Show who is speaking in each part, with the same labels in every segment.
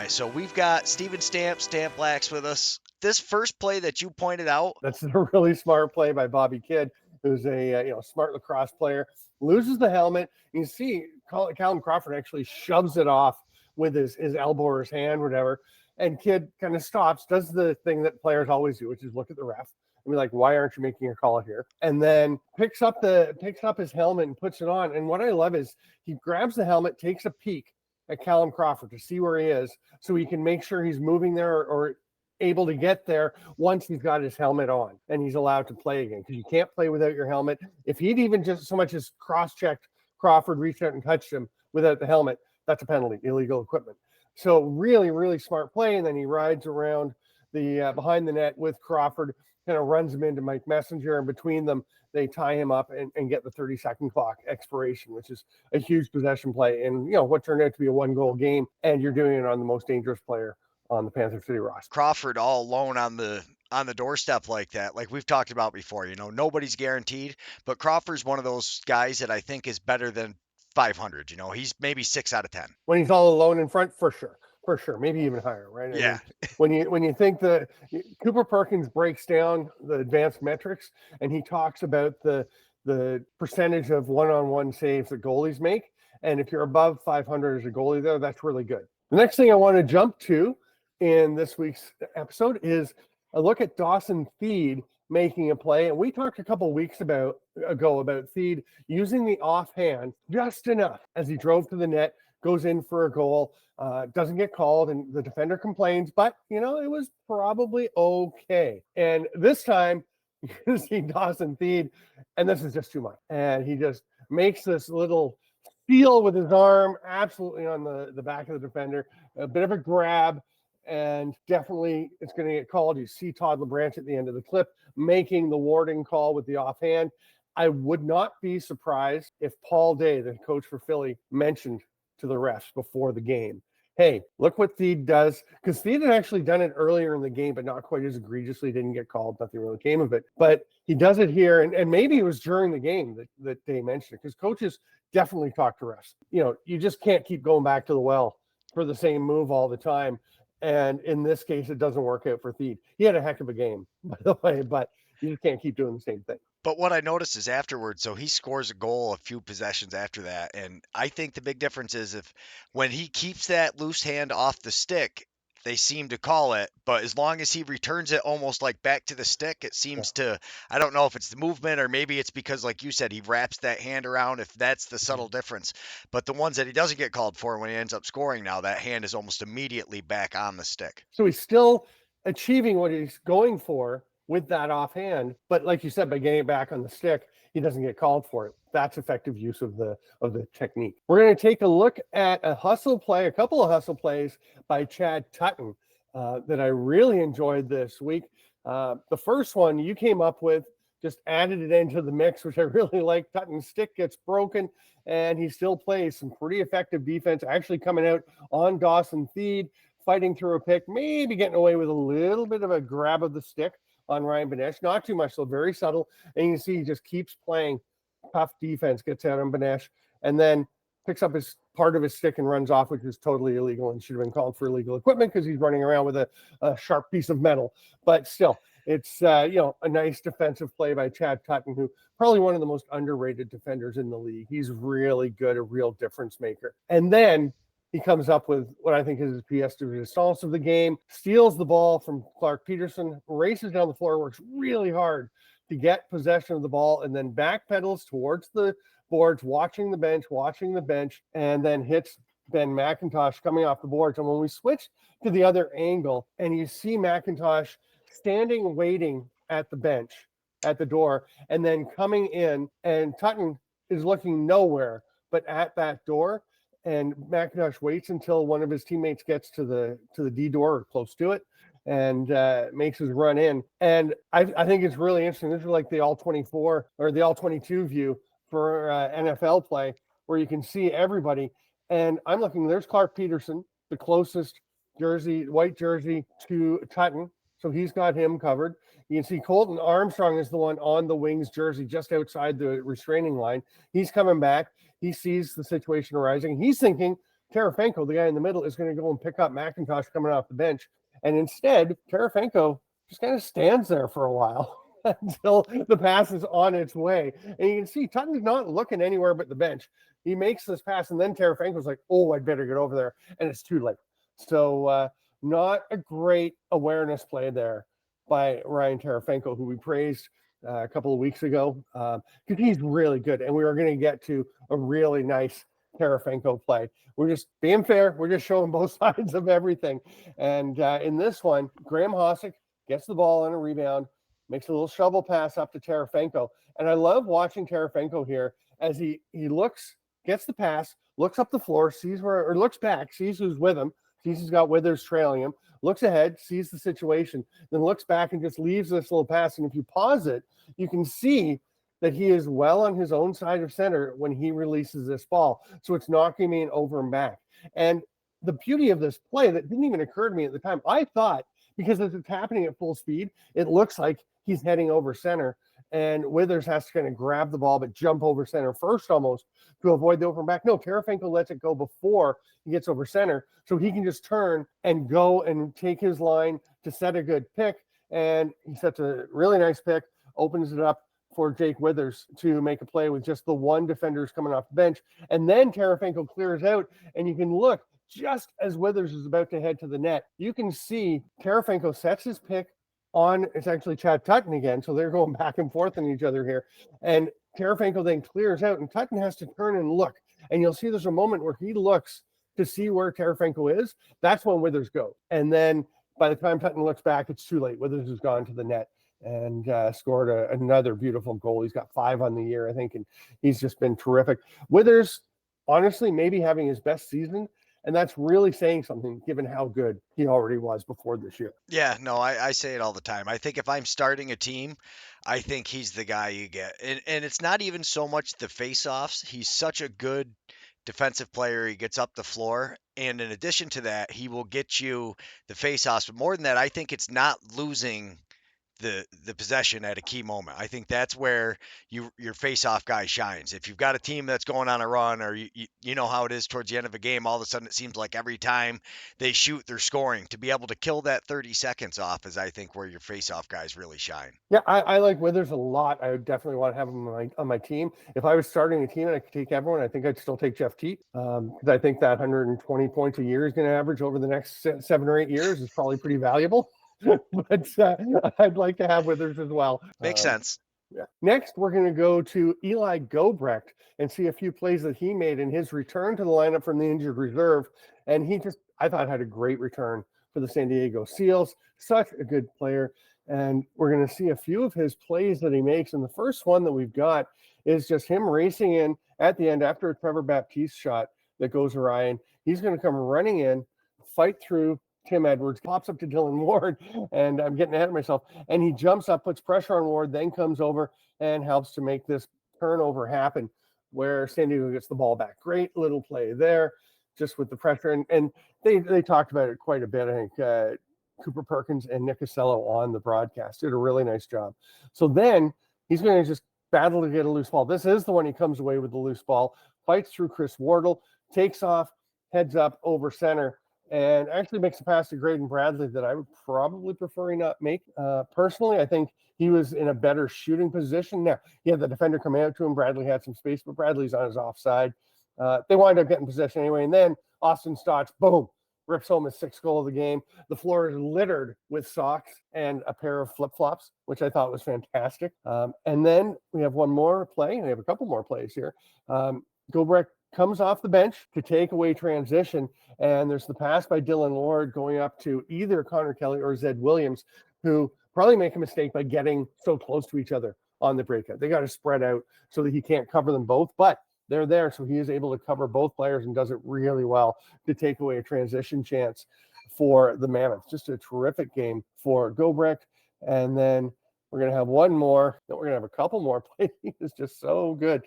Speaker 1: right, so we've got Steven Stamp Blacks with us. This first play that you pointed out.
Speaker 2: That's a really smart play by Bobby Kidd, who's a smart lacrosse player. Loses the helmet. You see Callum Crawford actually shoves it off with his elbow or his hand, whatever. And Kidd kind of stops, does the thing that players always do, which is look at the ref and be like, why aren't you making a call here? And then picks up his helmet and puts it on. And what I love is he grabs the helmet, takes a peek at Callum Crawford to see where he is so he can make sure he's moving there or able to get there once he's got his helmet on and he's allowed to play again, because you can't play without your helmet. If he'd even just so much as cross-checked Crawford, reached out and touched him without the helmet, that's a penalty, illegal equipment. So really, really smart play. And then he rides around the behind the net with Crawford, kind of runs him into Mike Messenger, and between them, they tie him up and get the 30-second clock expiration, which is a huge possession play. And, what turned out to be a 1-goal game, and you're doing it on the most dangerous player on the Panther City roster.
Speaker 1: Crawford all alone on the doorstep like that, like we've talked about before. Nobody's guaranteed, but Crawford's one of those guys that I think is better than 500. He's maybe 6 out of 10
Speaker 2: when he's all alone in front, for sure, maybe even higher, right?
Speaker 1: Yeah.
Speaker 2: I mean, when you think that Cooper Perkins breaks down the advanced metrics and he talks about the percentage of one-on-one saves that goalies make, and if you're above 500 as a goalie there, that's really good. The next thing I want to jump to in this week's episode is a look at Dawson Feed making a play. And we talked a couple of weeks ago about Feed using the offhand just enough as he drove to the net, goes in for a goal, doesn't get called, and the defender complains, but, it was probably okay. And this time, you see Dawson Feed, and this is just too much. And he just makes this little steal with his arm, absolutely on the back of the defender, a bit of a grab, and definitely it's going to get called. You see Todd LeBranch at the end of the clip making the warding call with the offhand. I would not be surprised if Paul Day, the coach for Philly, mentioned to the refs before the game, hey, look what Feed does, because Feed had actually done it earlier in the game, but not quite as egregiously, didn't get called, nothing really came of it. But he does it here, and maybe it was during the game that Day mentioned it, because coaches definitely talk to refs. You just can't keep going back to the well for the same move all the time. And in this case, it doesn't work out for Feed. He had a heck of a game, by the way, but you just can't keep doing the same thing.
Speaker 1: But what I noticed is afterwards, so he scores a goal a few possessions after that. And I think the big difference is when he keeps that loose hand off the stick, they seem to call it. But as long as he returns it almost like back to the stick, it seems to, I don't know if it's the movement or maybe it's because, like you said, he wraps that hand around, if that's the subtle difference. But the ones that he doesn't get called for, when he ends up scoring now, that hand is almost immediately back on the stick.
Speaker 2: So he's still achieving what he's going for with that offhand, but like you said, by getting it back on the stick, he doesn't get called for it. That's effective use of the technique. We're going to take a look at a couple of hustle plays by Chad Tutton that I really enjoyed this week. The first one you came up with, just added it into the mix, which I really like. Tutton's stick gets broken, and he still plays some pretty effective defense, actually coming out on Dawson Feed, fighting through a pick, maybe getting away with a little bit of a grab of the stick on Ryan Benesh, not too much, so very subtle. And you can see he just keeps playing tough defense, gets out on Benesh, and then picks up his part of his stick and runs off, which is totally illegal and should have been called for illegal equipment because he's running around with a sharp piece of metal. But still, it's a nice defensive play by Chad Tutton, who probably one of the most underrated defenders in the league. He's really good, a real difference maker. And then he comes up with what I think is his pièce de résistance of the game, steals the ball from Clark Peterson, races down the floor, works really hard to get possession of the ball, and then backpedals towards the boards, watching the bench, and then hits Ben McIntosh coming off the boards. And when we switch to the other angle, and you see McIntosh standing, waiting at the bench, at the door, and then coming in, and Tutton is looking nowhere but at that door. And McIntosh waits until one of his teammates gets to the D door or close to it, and makes his run in. And I think it's really interesting. This is like the all 24 or the all 22 view for NFL play, where you can see everybody. And I'm looking, there's Clark Peterson, the closest white jersey to Tutton. So he's got him covered. You can see Colton Armstrong is the one on the Wings jersey just outside the restraining line. He's coming back. He sees the situation arising. He's thinking Tarasenko, the guy in the middle, is going to go and pick up McIntosh coming off the bench. And instead, Tarasenko just kind of stands there for a while until the pass is on its way. And you can see Tutton's not looking anywhere but the bench. He makes this pass, and then Tarasenko's like, oh, I'd better get over there. And it's too late. So not a great awareness play there by Ryan Tarasenko, who we praised a couple of weeks ago, because he's really good. And we are going to get to a really nice Tarasenko play. We're just being fair. We're just showing both sides of everything. And in this one, Graham Hossack gets the ball on a rebound, makes a little shovel pass up to Tarasenko. And I love watching Tarasenko here as he looks, gets the pass, looks up the floor, sees where, or looks back, sees who's with him, sees he's got Withers trailing him, looks ahead, sees the situation, then looks back and just leaves this little pass. And if you pause it, you can see that he is well on his own side of center when he releases this ball. So it's knocking me over and back. And the beauty of this play that didn't even occur to me at the time, I thought, because as it's happening at full speed, it looks like he's heading over center. And Withers has to kind of grab the ball, but jump over center first almost to avoid the over and back. No, Tarasenko lets it go before he gets over center. So he can just turn and go and take his line to set a good pick. And he sets a really nice pick, opens it up for Jake Withers to make a play with just the one defender coming off the bench. And then Tarasenko clears out, and you can look just as Withers is about to head to the net. You can see Tarasenko sets his pick on, it's actually Chad Tutton again. So they're going back and forth on each other here. And Tarasenko then clears out, and Tutton has to turn and look. And you'll see there's a moment where he looks to see where Tarasenko is. That's when Withers goes. And then by the time Tutton looks back, it's too late. Withers has gone to the net and scored another beautiful goal. He's got 5 on the year, I think, and he's just been terrific. Withers, honestly, maybe having his best season, and that's really saying something given how good he already was before this year.
Speaker 1: Yeah, no, I say it all the time. I think if I'm starting a team, I think he's the guy you get. And it's not even so much the face-offs. He's such a good defensive player. He gets up the floor. And in addition to that, he will get you the face-offs. But more than that, I think it's not losing the possession at a key moment. I think that's where your face-off guy shines. If you've got a team that's going on a run, or you know how it is towards the end of a game, all of a sudden it seems like every time they shoot, they're scoring. To be able to kill that 30 seconds off is, I think, where your face-off guys really shine.
Speaker 2: Yeah, I like Withers a lot. I would definitely want to have him on my team. If I was starting a team and I could take everyone, I think I'd still take Jeff Teat, because I think that 120 points a year is going to average over the next 7 or 8 years is probably pretty valuable. But I'd like to have Withers as well.
Speaker 1: Makes sense.
Speaker 2: Yeah. Next, we're going to go to Eli Gobrecht and see a few plays that he made in his return to the lineup from the injured reserve. And he just, I thought, had a great return for the San Diego Seals. Such a good player. And we're going to see a few of his plays that he makes. And the first one that we've got is just him racing in at the end after a Trevor Baptiste shot that goes awry. And he's going to come running in, fight through Tim Edwards, pops up to Dylan Ward, and I'm getting ahead of myself. And he jumps up, puts pressure on Ward, then comes over and helps to make this turnover happen where San Diego gets the ball back. Great little play there, just with the pressure. And they talked about it quite a bit. I think Cooper Perkins and Nick Casello on the broadcast did a really nice job. So then he's going to just battle to get a loose ball. This is the one he comes away with the loose ball, fights through Chris Wardle, takes off, heads up over center, and actually makes a pass to Graydon Bradley that I would probably prefer he not make. Personally, I think he was in a better shooting position. Now, he had the defender come out to him. Bradley had some space, but Bradley's on his offside. They wind up getting possession anyway. And then Austin Stotts, boom, rips home his 6th goal of the game. The floor is littered with socks and a pair of flip-flops, which I thought was fantastic. And then we have one more play, and we have a couple more plays here. Gobrecht comes off the bench to take away transition, and there's the pass by Dylan Ward going up to either Connor Kelly or Zed Williams, who probably make a mistake by getting so close to each other on the breakout. They got to spread out so that he can't cover them both, but they're there, so he is able to cover both players and does it really well to take away a transition chance for the Mammoths. Just a terrific game for Gobrecht. And then we're going to have one more. We're going to have a couple more plays. It's just so good.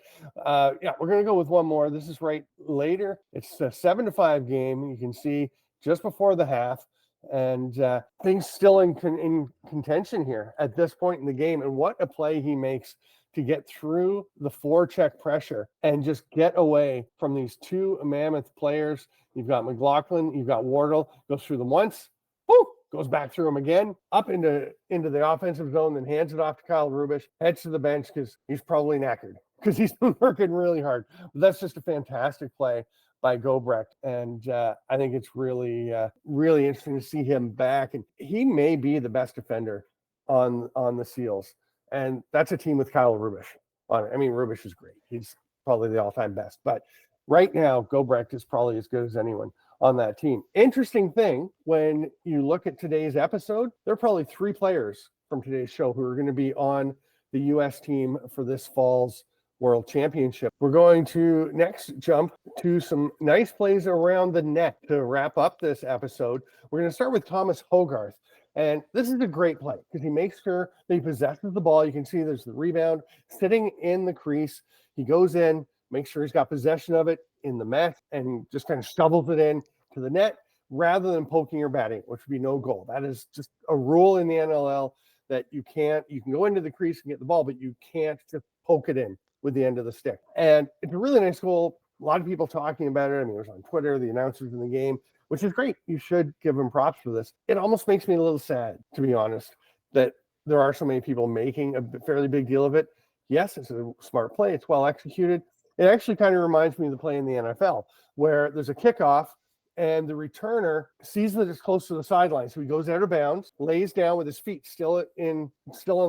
Speaker 2: Yeah, we're going to go with one more. This is right later. It's a 7-5 game. You can see just before the half. and things still in contention here at this point in the game. And what a play he makes to get through the forecheck pressure and just get away from these two mammoth players. You've got McLaughlin, you've got Wardle, goes through them once, whoo, goes back through them again, up into the offensive zone, then hands it off to Kyle Rubish, heads to the bench because he's probably knackered because he's been working really hard. But that's just a fantastic play by Gobrecht, and I think it's really interesting to see him back. And he may be the best defender on the Seals, and that's a team with Kyle Rubish on it. I mean, Rubish is great; he's probably the all-time best. But right now, Gobrecht is probably as good as anyone on that team. Interesting thing, when you look at today's episode, there are probably 3 players from today's show who are going to be on the U.S. team for this fall's World Championship. We're going to next jump to some nice plays around the net to wrap up this episode. We're going to start with Thomas Hogarth. And this is a great play because he makes sure that he possesses the ball. You can see there's the rebound sitting in the crease. He goes in, makes sure he's got possession of it in the mesh, and just kind of shovels it in to the net rather than poking or batting, which would be no goal. That is just a rule in the NLL that you can go into the crease and get the ball, but you can't just poke it in with the end of the stick. And it's a really nice goal. A lot of people talking about it. I mean, it was on Twitter, the announcers in the game, which is great. You should give him props for this. It almost makes me a little sad, to be honest, that there are so many people making a fairly big deal of it. Yes, it's a smart play. It's well executed. It actually kind of reminds me of the play in the NFL where there's a kickoff and the returner sees that it's close to the sideline. So he goes out of bounds, lays down with his feet still on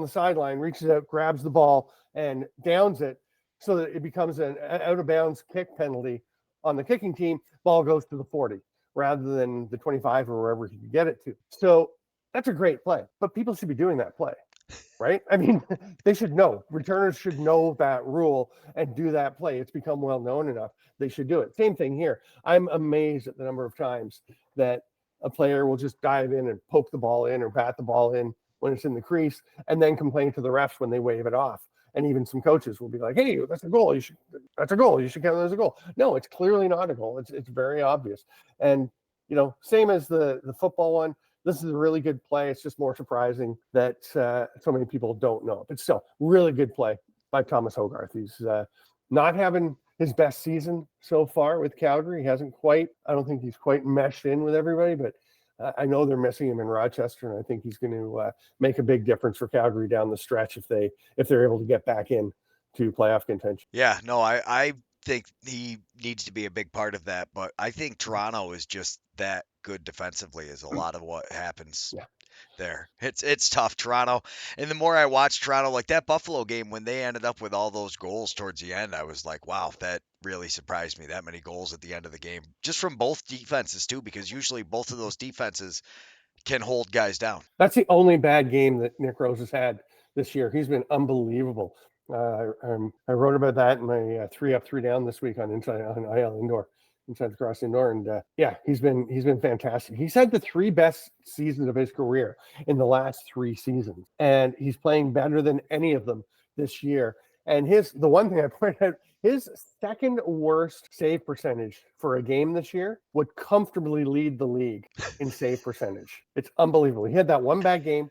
Speaker 2: the sideline, reaches out, grabs the ball, and downs it so that it becomes an out of bounds kick penalty on the kicking team. Ball goes to the 40 rather than the 25 or wherever he could get it to. So that's a great play, but people should be doing that play, right? I mean, they should know. Returners should know that rule and do that play. It's become well known enough. They should do it. Same thing here. I'm amazed at the number of times that a player will just dive in and poke the ball in or bat the ball in when it's in the crease and then complain to the refs when they wave it off. And even some coaches will be like, "Hey, that's a goal. That's a goal. You should count it as a goal." No, it's clearly not a goal. It's very obvious. And same as the football one. This is a really good play. It's just more surprising that so many people don't know. But still, really good play by Thomas Hogarth. He's not having his best season so far with Calgary. I don't think he's quite meshed in with everybody, but I know they're missing him in Rochester, and I think he's going to make a big difference for Calgary down the stretch if they're able to get back in to playoff contention.
Speaker 1: Yeah, no, I think he needs to be a big part of that, but I think Toronto is just that good defensively is a lot of what happens
Speaker 2: Yeah.
Speaker 1: there. It's tough, Toronto. And the more I watch Toronto, like that Buffalo game when they ended up with all those goals towards the end, I was like, wow, that really surprised me. That many goals at the end of the game, just from both defenses too, because usually both of those defenses can hold guys down.
Speaker 2: That's the only bad game that Nick Rose has had this year. He's been unbelievable. I wrote about that in my 3 Up, 3 Down this week on IL Indoor, Inside Lacrosse Indoor, and he's been fantastic. He's had the 3 best seasons of his career in the last 3 seasons, and he's playing better than any of them this year. And the one thing I pointed out, his second worst save percentage for a game this year would comfortably lead the league in save percentage. It's unbelievable. He had that one bad game,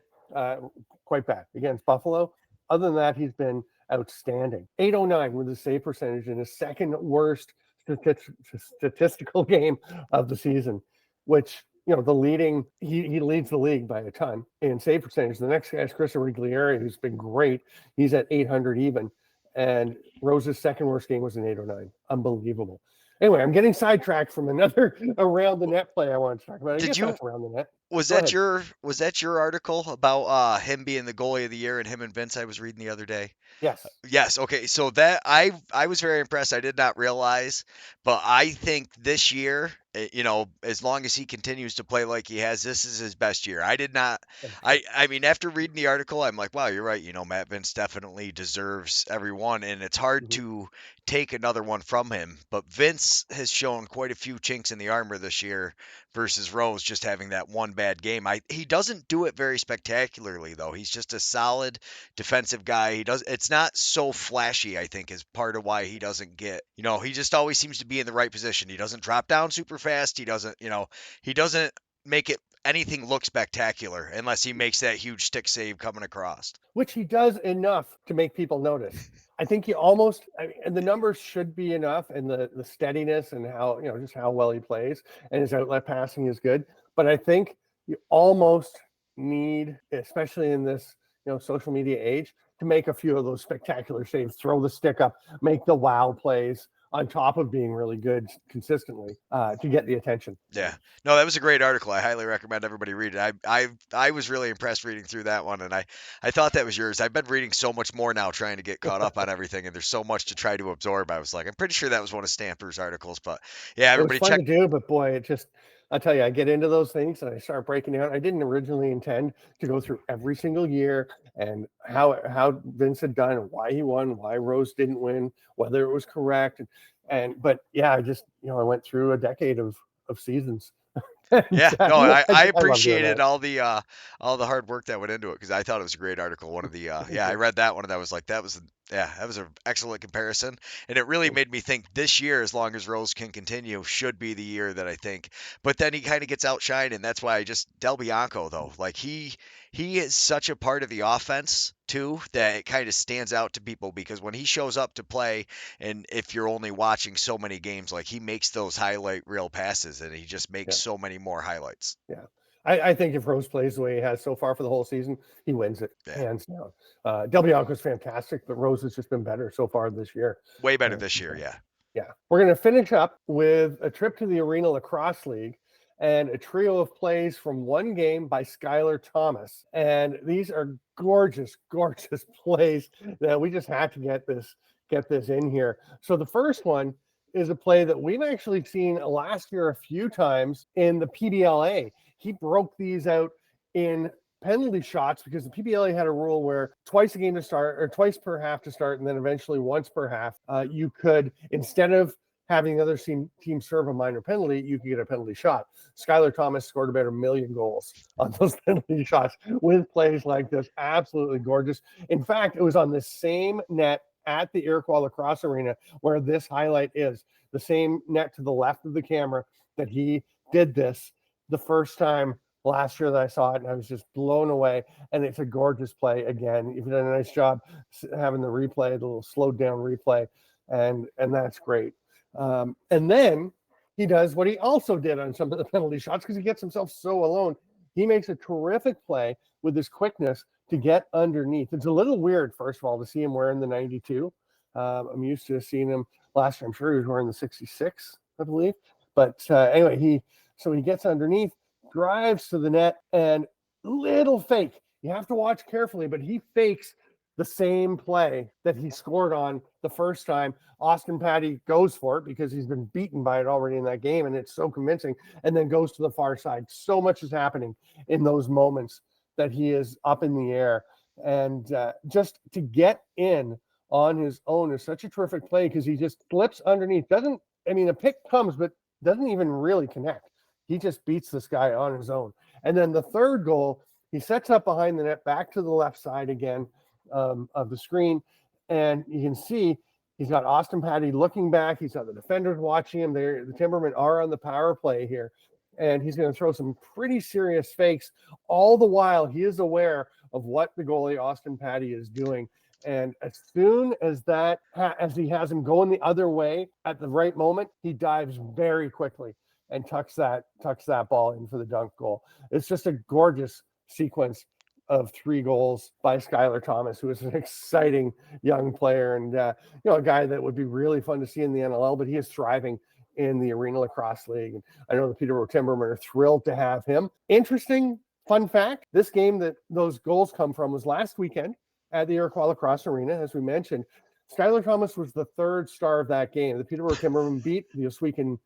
Speaker 2: quite bad, against Buffalo. Other than that, he's been outstanding. 809 with his save percentage in his second worst statistical game of the season, which he leads the league by a ton in save percentage. The next guy is Chris Origlieri, who's been great. He's at 800 even. And Rose's second worst game was in 809. Unbelievable. Anyway, I'm getting sidetracked from another around the net play I wanted to talk about. That's around the net.
Speaker 1: Was that your article about him being the goalie of the year and him and Vince I was reading the other day?
Speaker 2: Yes.
Speaker 1: Yes. Okay. So that I was very impressed. I did not realize, but I think this year, as long as he continues to play like he has, this is his best year. I did not. I mean, after reading the article, I'm like, wow, you're right. Matt Vince definitely deserves every one, and it's hard to take another one from him. But Vince has shown quite a few chinks in the armor this year versus Rose just having that one bad game. He doesn't do it very spectacularly though. He's just a solid defensive guy. It's not so flashy, I think, is part of why he doesn't get, he just always seems to be in the right position. He doesn't drop down super fast. He doesn't make it anything look spectacular unless he makes that huge stick save coming across.
Speaker 2: which he does enough to make people notice. I think he almost, and the numbers should be enough, and the steadiness and how, just how well he plays, and his outlet passing is good. But I think you almost need, especially in this social media age, to make a few of those spectacular saves, throw the stick up, make the wow plays on top of being really good consistently to get the attention.
Speaker 1: Yeah. No, that was a great article. I highly recommend everybody read it. I was really impressed reading through that one, and I thought that was yours. I've been reading so much more now trying to get caught up on everything, and there's so much to try to absorb. I was like, I'm pretty sure that was one of Stamper's articles, but yeah,
Speaker 2: It was
Speaker 1: everybody
Speaker 2: fun
Speaker 1: check.
Speaker 2: to do, but boy, I'll tell you, I get into those things and I start breaking down. I didn't originally intend to go through every single year and how Vince had done and why he won, why Rose didn't win, whether it was correct. But yeah, I went through a decade of seasons. And,
Speaker 1: Yeah, no, I
Speaker 2: I love doing
Speaker 1: appreciated
Speaker 2: that.
Speaker 1: all the hard work that went into it because I thought it was a great article. One of the yeah, I read that one and I was like, that was an excellent comparison, and it really made me think this year, as long as Rose can continue, should be the year that I think. But then he kind of gets outshined, and that's why I just Del Bianco though, like he is such a part of the offense too that it kind of stands out to people because when he shows up to play, and if you're only watching so many games, like he makes those highlight reel passes, and he just makes
Speaker 2: Yeah,
Speaker 1: so many more highlights.
Speaker 2: yeah. I think if Rose plays the way he has so far for the whole season, he wins it
Speaker 1: Yeah,
Speaker 2: hands down. Del Bianco's fantastic, but Rose has just been better so far this year.
Speaker 1: way better
Speaker 2: And,
Speaker 1: this year. Yeah.
Speaker 2: yeah, we're going to finish up with a trip to the Arena Lacrosse League and a trio of plays from one game by Skylar Thomas. And these are gorgeous, gorgeous plays that we just had to get this in here. So the first one is a play that we've actually seen last year a few times in the PBLA. He broke these out in penalty shots because the PBLA had a rule where twice a game to start or twice per half to start, and then eventually once per half, you could, instead of having the other team serve a minor penalty, you could get a penalty shot. Skylar Thomas scored about 1 million goals on those penalty shots with plays like this. Absolutely gorgeous. In fact, it was on the same net at the Iroquois Lacrosse Arena where this highlight is, the same net to the left of the camera that he did this the first time last year that I saw it, and I was just blown away. And it's a gorgeous play again. You've done a nice job having the replay, the little slowed down replay, and that's great. And then he does what he also did on some of the penalty shots because he gets himself so alone. He makes a terrific play with his quickness to get underneath. It's a little weird, first of all, to see him wearing the 92. I'm used to seeing him last year. I'm sure he was wearing the 66, I believe. But anyway, he gets underneath, drives to the net, and little fake. You have to watch carefully, but he fakes the same play that he scored on the first time. Austin Patty goes for it because he's been beaten by it already in that game, and it's so convincing, and then goes to the far side. So much is happening in those moments that he is up in the air. And just to get in on his own is such a terrific play because he just slips underneath. A pick comes, but doesn't even really connect. He just beats this guy on his own. And then the third goal, he sets up behind the net, back to the left side again of the screen. And you can see he's got Austin Patty looking back. He's got the defenders watching him. The Timbermen are on the power play here. And he's going to throw some pretty serious fakes. All the while, he is aware of what the goalie, Austin Patty, is doing. And as soon as as he has him going the other way at the right moment, he dives very quickly and tucks that ball in for the dunk goal. It's just a gorgeous sequence of 3 goals by Skylar Thomas, who is an exciting young player and a guy that would be really fun to see in the NLL, but he is thriving in the Arena Lacrosse League. And I know the Peterborough Timbermen are thrilled to have him. Interesting fun fact, this game that those goals come from was last weekend at the Iroquois Lacrosse Arena, as we mentioned. Skylar Thomas was the 3rd star of that game. The Peterborough Timbermen beat the Oswegan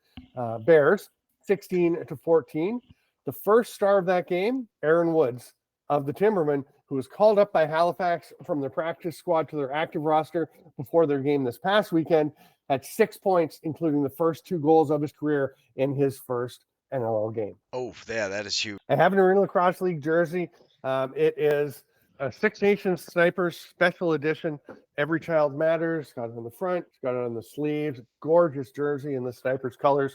Speaker 2: Bears 16-14. The first star of that game, Aaron Woods of the Timbermen, who was called up by Halifax from their practice squad to their active roster before their game this past weekend, had 6 points, including the first 2 goals of his career in his first NLL game.
Speaker 1: Oh, yeah, that is huge.
Speaker 2: I have an Arena Lacrosse League jersey. It is a Six Nations Snipers Special Edition. Every Child Matters, got it on the front, got it on the sleeves. Gorgeous jersey in the Snipers colors.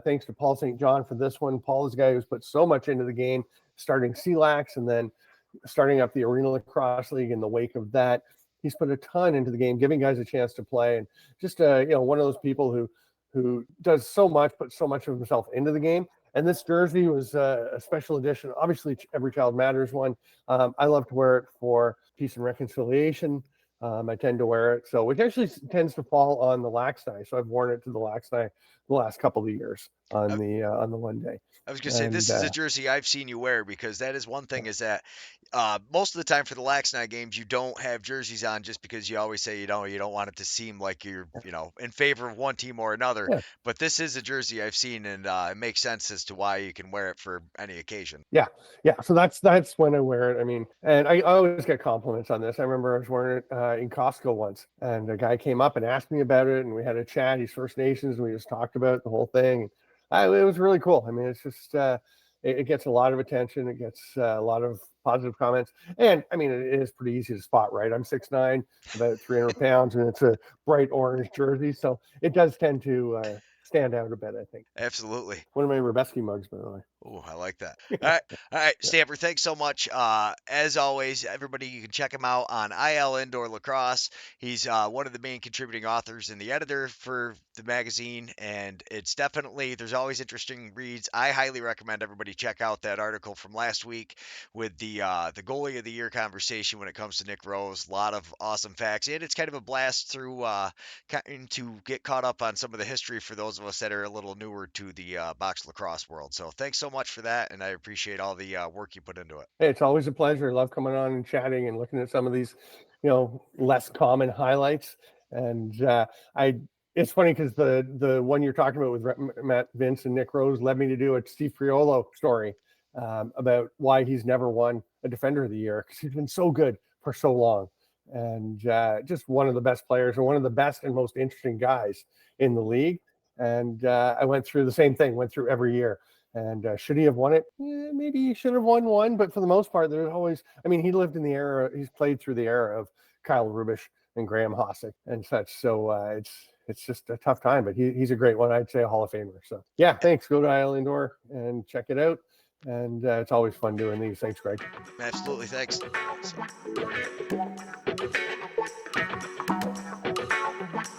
Speaker 2: Thanks to Paul St. John for this one. Paul is a guy who's put so much into the game, starting CLAX and then starting up the Arena Lacrosse League in the wake of that. He's put a ton into the game, giving guys a chance to play, and just one of those people who does so much, puts so much of himself into the game. And this jersey was a special edition. Obviously, Every Child Matters one. I love to wear it for Peace and Reconciliation. I tend to wear it, so which actually tends to fall on the lax die. So I've worn it to the lax die the last couple of years on the one day.
Speaker 1: I was gonna say
Speaker 2: And
Speaker 1: this is a jersey I've seen you wear because that is one thing is that most of the time for the Lax Night games you don't have jerseys on just because you always say you don't want it to seem like you're in favor of one team or another.
Speaker 2: yeah,
Speaker 1: But this is a jersey I've seen and it makes sense as to why you can wear it for any occasion.
Speaker 2: yeah. So that's when I wear it. I mean, and I always get compliments on this. I remember I was wearing it in Costco once, and a guy came up and asked me about it, and we had a chat. He's First Nations, and we just talked about the whole thing. It was really cool. I mean, it's just it gets a lot of attention. It gets a lot of positive comments, and I mean, it is pretty easy to spot. Right, I'm 6'9", about 300 pounds, and it's a bright orange jersey, so it does tend to stand out a bit, I think.
Speaker 1: Absolutely.
Speaker 2: One of my Rebesky mugs, by the way.
Speaker 1: Oh, I like that. All right, Stamper. Thanks so much. As always, everybody, you can check him out on IL Indoor Lacrosse. He's one of the main contributing authors and the editor for the magazine, and it's definitely there's always interesting reads. I highly recommend everybody check out that article from last week with the goalie of the year conversation when it comes to Nick Rose. A lot of awesome facts, and it's kind of a blast through to get caught up on some of the history for those of us that are a little newer to the box lacrosse world. So thanks so much for that, and I appreciate all the work you put into it.
Speaker 2: Hey, it's always a pleasure. I love coming on and chatting and looking at some of these, less common highlights. And I, it's funny because the one you're talking about with Matt Vince and Nick Rose led me to do a Steve Friolo story about why he's never won a Defender of the Year because he's been so good for so long, and just one of the best players and one of the best and most interesting guys in the league. And I went through the same thing, went through every year. And should he have won it? Maybe he should have won one, but for the most part, there's always. I mean, he lived in the era. He's played through the era of Kyle Rubish and Graham Hossick and such. So it's just a tough time, but he's a great one. I'd say a Hall of Famer. So yeah, thanks. Go to IL Indoor and check it out. And it's always fun doing these. Thanks, Greg.
Speaker 1: Absolutely, thanks. So.